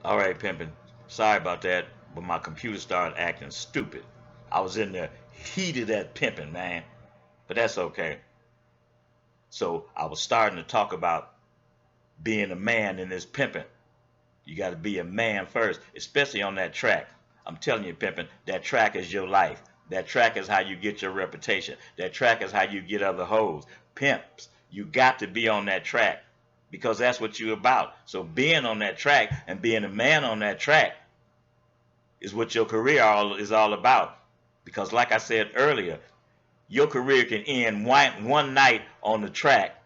All right, pimping. Sorry about that, but my computer started acting stupid. I was in there heated at pimping, man. But that's okay. So I was starting to talk about being a man in this pimping. You got to be a man first, especially on that track. I'm telling you, pimping, that track is your life. That track is how you get your reputation. That track is how you get other hoes. Pimps, you got to be on that track because that's what you're about. So being on that track and being a man on that track is what your career is all about. Because like I said earlier, your career can end one night on the track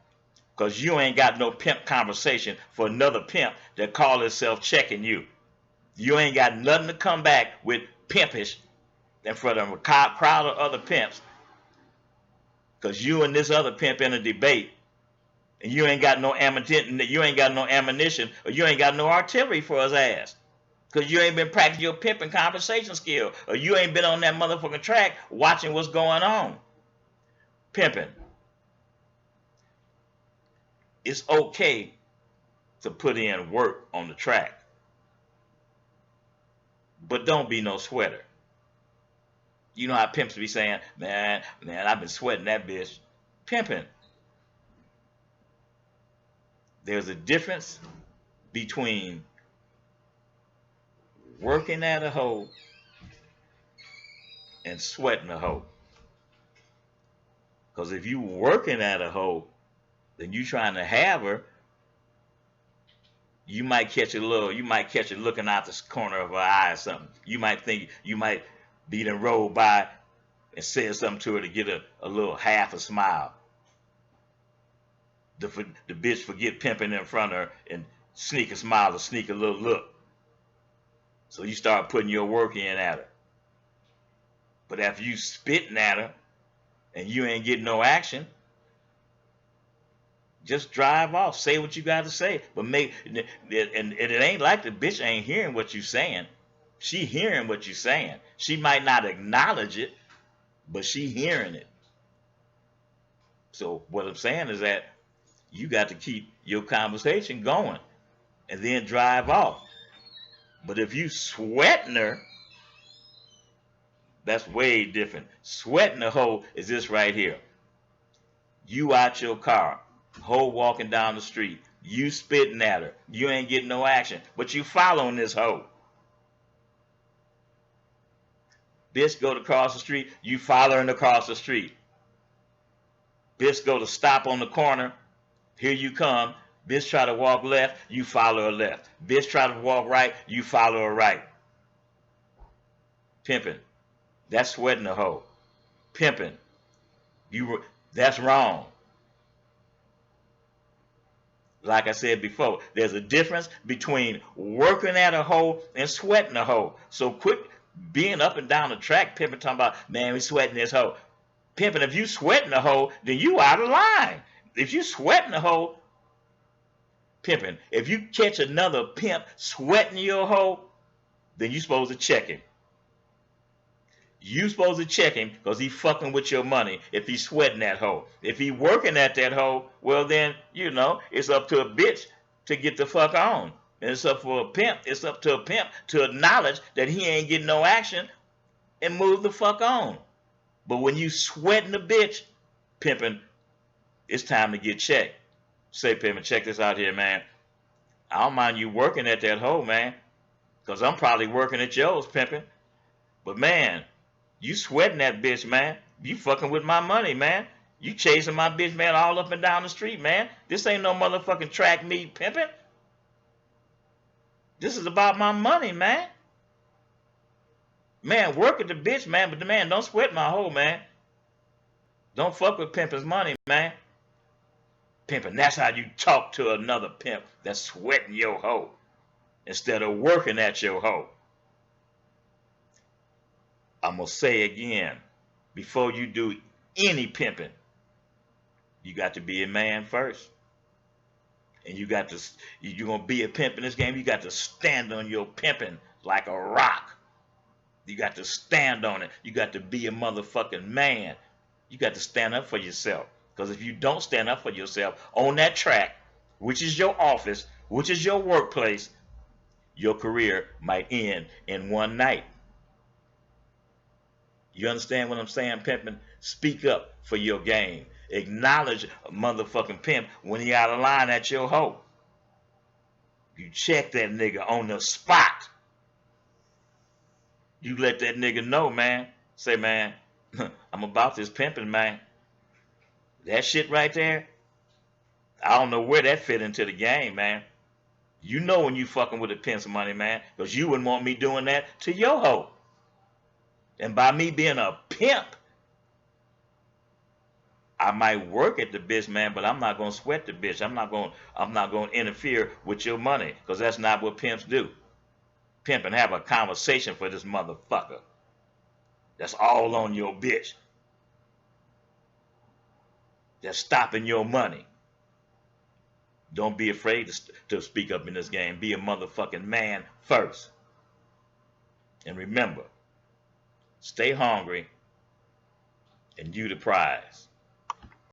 because you ain't got no pimp conversation for another pimp that call itself checking you. You ain't got nothing to come back with pimpish in front of a crowd of other pimps because you and this other pimp in a debate and you ain't got no ammunition, or you ain't got no artillery for his ass. Because you ain't been practicing your pimping conversation skill, or you ain't been on that motherfucking track watching what's going on. Pimping. It's okay to put in work on the track, but don't be no sweater. You know how pimps be saying, man, I've been sweating that bitch. Pimping. There's a difference between working at a hoe and sweating a hoe. Because if you working at a hoe, then you trying to have her, you might catch her looking out the corner of her eye or something. You might think you might be done rolled by and said something to her to get a little half a smile. The bitch forget pimping in front of her and sneak a smile or sneak a little look. So you start putting your work in at her. But after you spitting at her and you ain't getting no action, just drive off. Say what you got to say. But and it ain't like the bitch ain't hearing what you saying. She hearing what you saying. She might not acknowledge it, but she hearing it. So what I'm saying is that you got to keep your conversation going and then drive off. But if you sweating her, that's way different. Sweating a hoe is this right here. You out your car, hoe walking down the street, you spitting at her, you ain't getting no action, but you following this hoe. Bitch go to cross the street, you following across the street. Bitch go to stop on the corner, here you come. Bitch try to walk left, you follow her left. Bitch try to walk right, you follow her right. Pimping. That's sweating a hoe. Pimping. That's wrong. Like I said before, there's a difference between working at a hoe and sweating a hoe. So quit being up and down the track, pimping, talking about, man, we sweating this hoe. Pimping, if you sweating a hoe, then you out of line. If you sweating a hoe, pimping, if you catch another pimp sweating your hoe, then you supposed to check him. You supposed to check him because he fucking with your money if he's sweating that hoe. If he working at that hoe, well then, it's up to a bitch to get the fuck on. And it's up for a pimp. It's up to a pimp to acknowledge that he ain't getting no action and move the fuck on. But when you sweating the bitch, pimping, it's time to get checked. Say, pimping, check this out here, man. I don't mind you working at that hoe, man, because I'm probably working at yours, pimping. But man, you sweating that bitch, man. You fucking with my money, man. You chasing my bitch, man, all up and down the street, man. This ain't no motherfucking track meet pimping. This is about my money, man. Man, work at the bitch, man, but the man, don't sweat my hoe, man. Don't fuck with pimping's money, man. Pimping, that's how you talk to another pimp that's sweating your hoe instead of working at your hoe. I'm going to say again, before you do any pimping, you got to be a man first. And you're going to be a pimp in this game, you got to stand on your pimping like a rock. You got to stand on it. You got to be a motherfucking man. You got to stand up for yourself. Because if you don't stand up for yourself on that track, which is your office, which is your workplace, your career might end in one night. You understand what I'm saying, pimping? Speak up for your game. Acknowledge a motherfucking pimp when he out of line at your hoe. You check that nigga on the spot. You let that nigga know, man. Say, man, I'm about this pimping, man. That shit right there, I don't know where that fit into the game, man. You know when you fucking with a pimp's money, man, because you wouldn't want me doing that to your hoe. And by me being a pimp, I might work at the bitch, man, but I'm not gonna sweat the bitch. I'm not gonna interfere with your money, because that's not what pimps do. Pimp and have a conversation for this motherfucker. That's all on your bitch. That's stopping your money. Don't be afraid to speak up in this game. Be a motherfucking man first. And remember, stay hungry and you the prize.